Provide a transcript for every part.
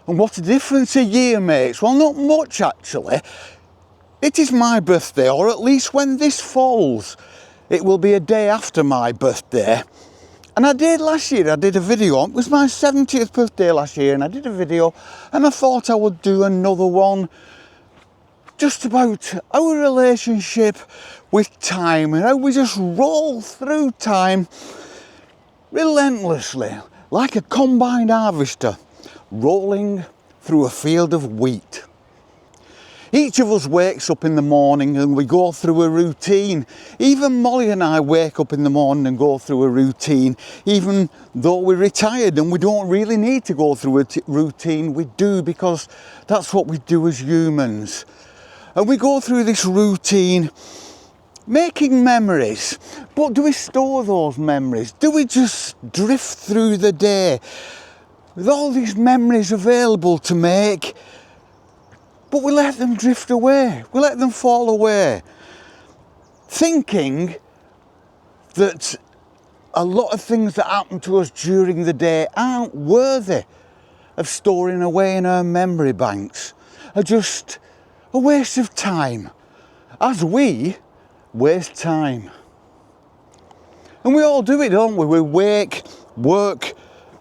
And what a difference a year makes. Well, not much actually. It is my birthday, or at least when this falls, it will be a day after my birthday. And I did last year, I did a video, it was my 70th birthday last year, and I did a video, and I thought I would do another one just about our relationship with time and how we just roll through time relentlessly, like a combine harvester rolling through a field of wheat. Each of us wakes up in the morning and we go through a routine. Even Molly and I wake up in the morning and go through a routine, even though we're retired and we don't really need to go through a routine. We do, because that's what we do as humans. And we go through this routine making memories. But do we store those memories? Do we just drift through the day with all these memories available to make, but we let them drift away, we let them fall away, thinking that a lot of things that happen to us during the day aren't worthy of storing away in our memory banks, are just a waste of time, as we waste time. And we all do it, don't we? We wake, work,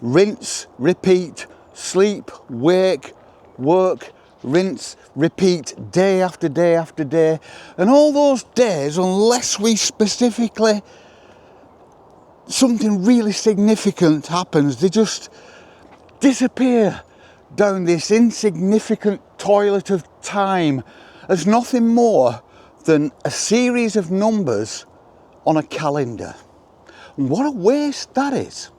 rinse, repeat, sleep, wake, work, rinse, repeat, day after day after day. And all those days, unless we specifically, something really significant happens, they just disappear down this insignificant toilet of time as nothing more than a series of numbers on a calendar. And what a waste that is.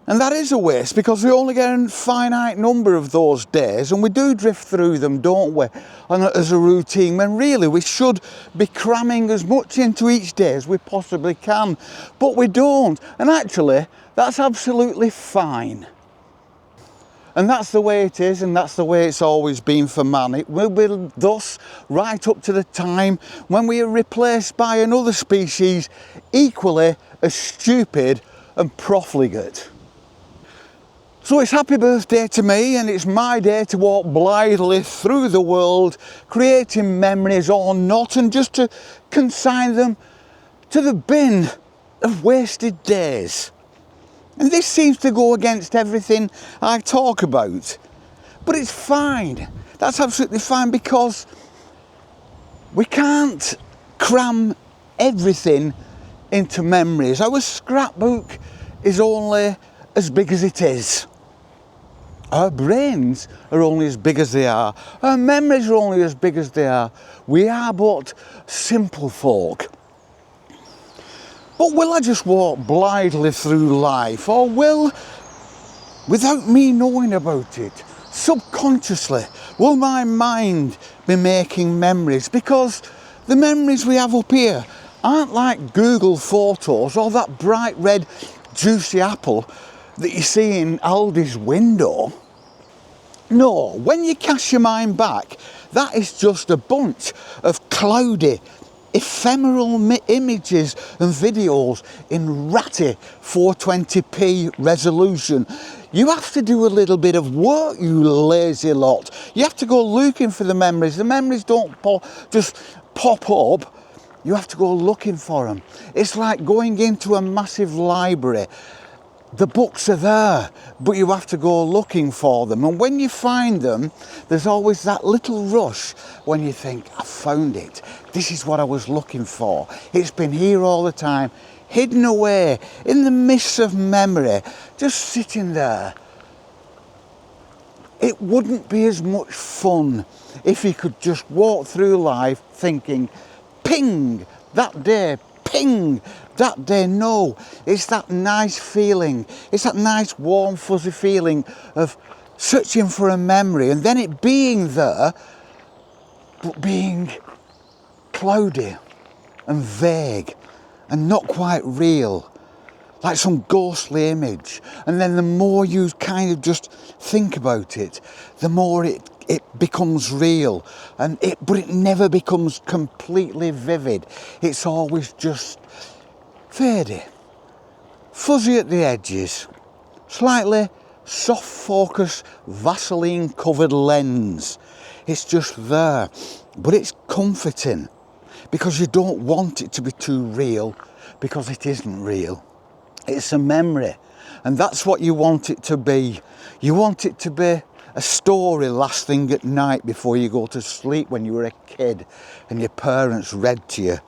And that is a waste, because we only get a finite number of those days, and we do drift through them, don't we, as a routine, when really we should be cramming as much into each day as we possibly can. But we don't, and actually that's absolutely fine. And that's the way it is, and that's the way it's always been for man. It will be thus right up to the time when we are replaced by another species equally as stupid and profligate. So it's happy birthday to me, and it's my day to walk blithely through the world, creating memories or not, and just to consign them to the bin of wasted days. And this seems to go against everything I talk about. But it's fine. That's absolutely fine, because we can't cram everything into memories. Our scrapbook is only as big as it is. Our brains are only as big as they are. Our memories are only as big as they are. We are but simple folk. But will I just walk blithely through life, or will, without me knowing about it, subconsciously, will my mind be making memories? Because the memories we have up here aren't like Google Photos or that bright red juicy apple that you see in Aldi's window. No, when you cast your mind back, that is just a bunch of cloudy, ephemeral images and videos in ratty 420p resolution. You have to do a little bit of work, you lazy lot. You have to go looking for the memories. The memories don't just pop up. You have to go looking for them. It's like going into a massive library. The books are there, but you have to go looking for them. And when you find them, there's always that little rush when you think, I found it. This is what I was looking for. It's been here all the time, hidden away in the mists of memory, just sitting there. It wouldn't be as much fun if you could just walk through life thinking, ping, that day, ping, that day. No, it's that nice feeling, it's that nice warm fuzzy feeling of searching for a memory and then it being there, but being cloudy and vague and not quite real, like some ghostly image. And then the more you kind of just think about it, the more it becomes real, but it never becomes completely vivid. It's always just fadey, fuzzy at the edges, slightly soft focus, Vaseline covered lens. It's just there, but it's comforting because you don't want it to be too real, because it isn't real. It's a memory, and that's what you want it to be. You want it to be a story last thing at night before you go to sleep when you were a kid and your parents read to you.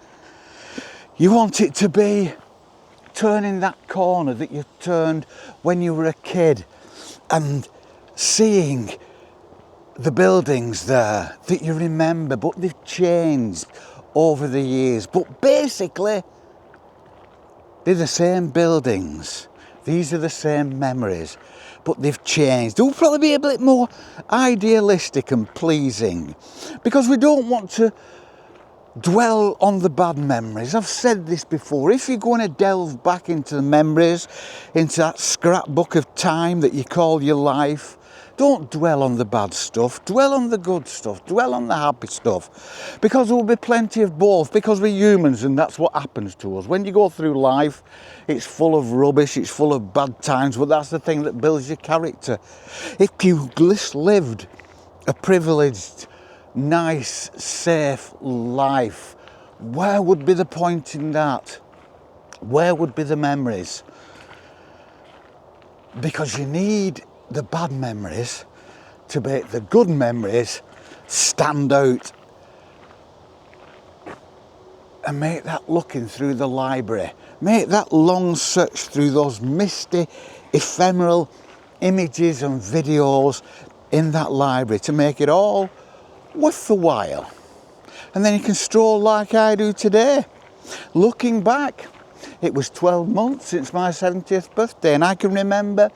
You want it to be turning that corner that you turned when you were a kid and seeing the buildings there that you remember, but they've changed over the years. But basically, they're the same buildings. These are the same memories, but they've changed. They'll probably be a bit more idealistic and pleasing, because we don't want to dwell on the bad memories. I've said this before. If you're going to delve back into the memories, into that scrapbook of time that you call your life, don't dwell on the bad stuff. Dwell on the good stuff. Dwell on the happy stuff. Because there will be plenty of both. Because we're humans, and that's what happens to us. When you go through life, it's full of rubbish, it's full of bad times, but that's the thing that builds your character. If you just lived a privileged, nice, safe life, where would be the point in that? Where would be the memories? Because you need the bad memories to make the good memories stand out, and make that looking through the library, make that long search through those misty, ephemeral images and videos in that library to make it all worth the while. And then you can stroll like I do today, looking back. It was 12 months since my 70th birthday, and I can remember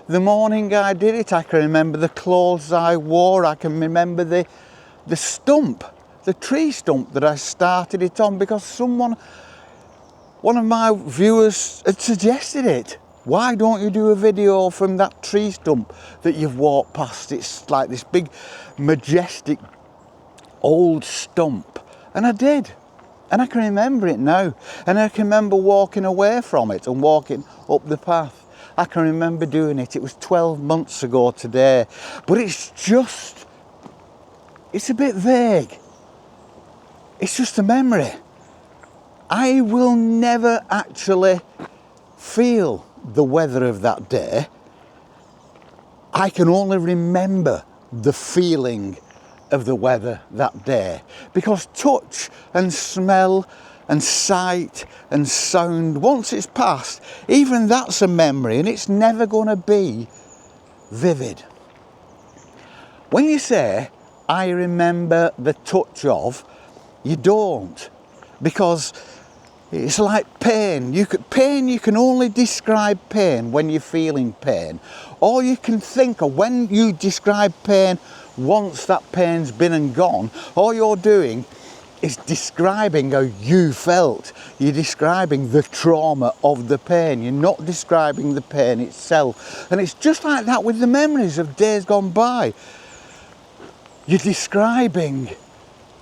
the morning I did it. I can remember the clothes I wore. I can remember the stump, the tree stump that I started it on, because one of my viewers had suggested it. Why don't you do a video from that tree stump that you've walked past? It's like this big, majestic, old stump. And I did. And I can remember it now. And I can remember walking away from it and walking up the path. I can remember doing it. It was 12 months ago today. But it's a bit vague. It's just a memory. I will never actually feel the weather of that day. I can only remember the feeling of the weather that day, because touch and smell and sight and sound, once it's passed, even that's a memory, and it's never going to be vivid. When you say, I remember the touch of, you don't, because it's like pain. You can only describe pain when you're feeling pain. All you can think of when you describe pain, once that pain's been and gone, all you're doing is describing how you felt. You're describing the trauma of the pain. You're not describing the pain itself. And it's just like that with the memories of days gone by. You're describing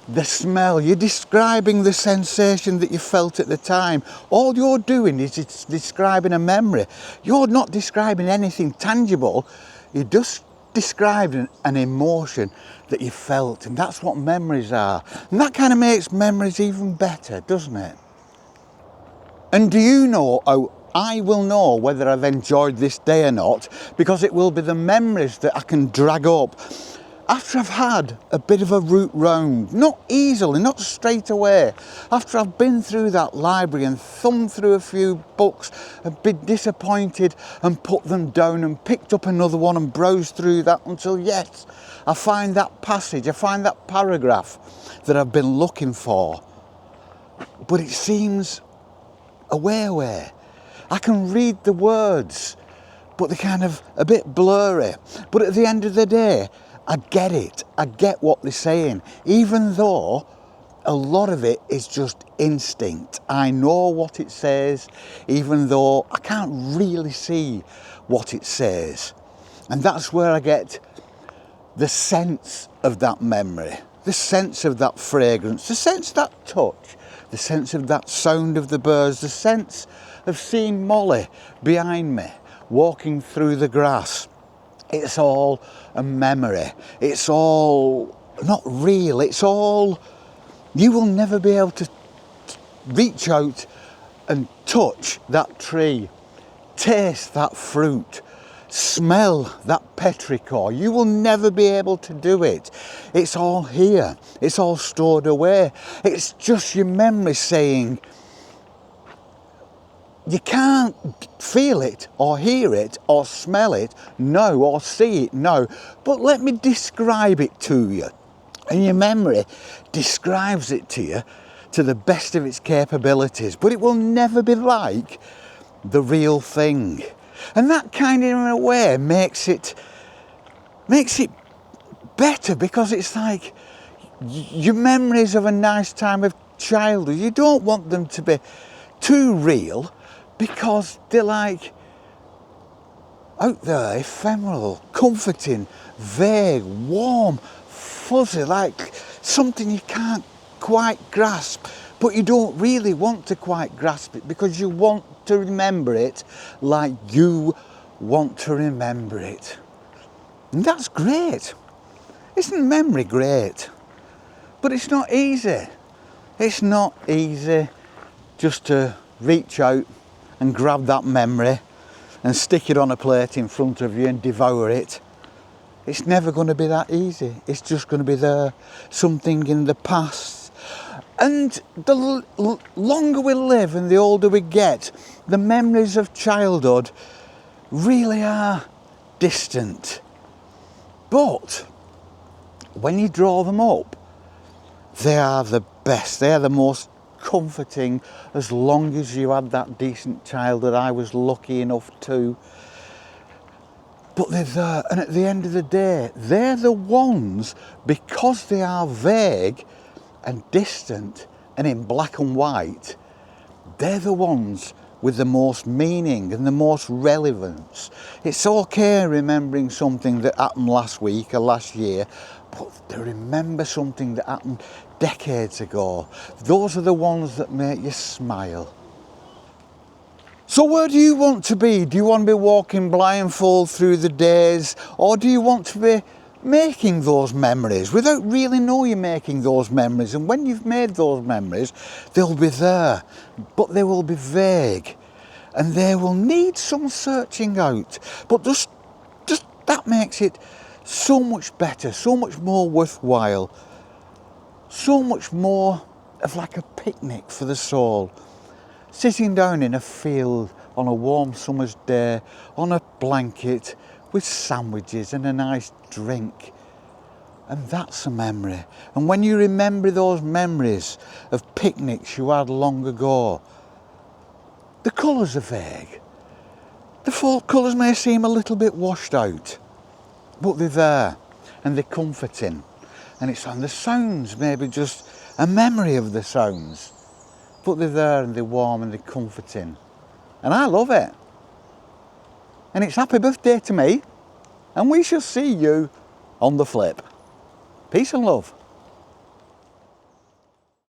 the smell, you're describing the sensation that you felt at the time. All you're doing is it's describing a memory. You're not describing anything tangible. You're just describing an emotion that you felt, and that's what memories are. And that kind of makes memories even better, doesn't it? And do you know how I will know whether I've enjoyed this day or not? Because it will be the memories that I can drag up after I've had a bit of a route round, not easily, not straight away. After I've been through that library and thumbed through a few books and been disappointed and put them down and picked up another one and browsed through that until, yes, I find that passage, I find that paragraph that I've been looking for. But it seems a way away. I can read the words, but they're kind of a bit blurry. But at the end of the day, I get it. I get what they're saying, even though a lot of it is just instinct. I know what it says, even though I can't really see what it says. And that's where I get the sense of that memory, the sense of that fragrance, the sense of that touch, the sense of that sound of the birds, the sense of seeing Molly behind me, walking through the grass. It's all a memory. It's all not real. It's all, you will never be able to reach out and touch that tree, taste that fruit, smell that petrichor. You will never be able to do it. It's all here. It's all stored away. It's just your memory saying, you can't feel it or hear it or smell it, no, or see it, no. But let me describe it to you. And your memory describes it to you to the best of its capabilities. But it will never be like the real thing. And that kind of, in a way, makes it better, because it's like your memories of a nice time of childhood, you don't want them to be too real, because they're like out there, ephemeral, comforting, vague, warm, fuzzy, like something you can't quite grasp, but you don't really want to quite grasp it, because you want to remember it like you want to remember it. And that's great. Isn't memory great? But it's not easy. It's not easy just to reach out and grab that memory and stick it on a plate in front of you and devour it. It's never going to be that easy. It's just going to be there, something in the past. And the longer we live and the older we get, the memories of childhood really are distant. But when you draw them up, they are the best. They are the most comforting, as long as you had that decent childhood. I was lucky enough to. But they're there, and at the end of the day, they're the ones, because they are vague and distant and in black and white, they're the ones with the most meaning and the most relevance. It's okay remembering something that happened last week or last year, but to remember something that happened decades ago, those are the ones that make you smile. So where do you want to be? Do you want to be walking blindfold through the days, or do you want to be making those memories without really knowing you're making those memories? And when you've made those memories, they'll be there, but they will be vague, and they will need some searching out. But just that makes it so much better, so much more worthwhile, so much more of like a picnic for the soul. Sitting down in a field on a warm summer's day, on a blanket, with sandwiches and a nice drink. And that's a memory. And when you remember those memories of picnics you had long ago, the colours are vague. The fall colours may seem a little bit washed out, but they're there and they're comforting. And it's on the sounds, maybe just a memory of the sounds, but they're there and they're warm and they're comforting. And I love it. And it's happy birthday to me, and we shall see you on the flip. Peace and love.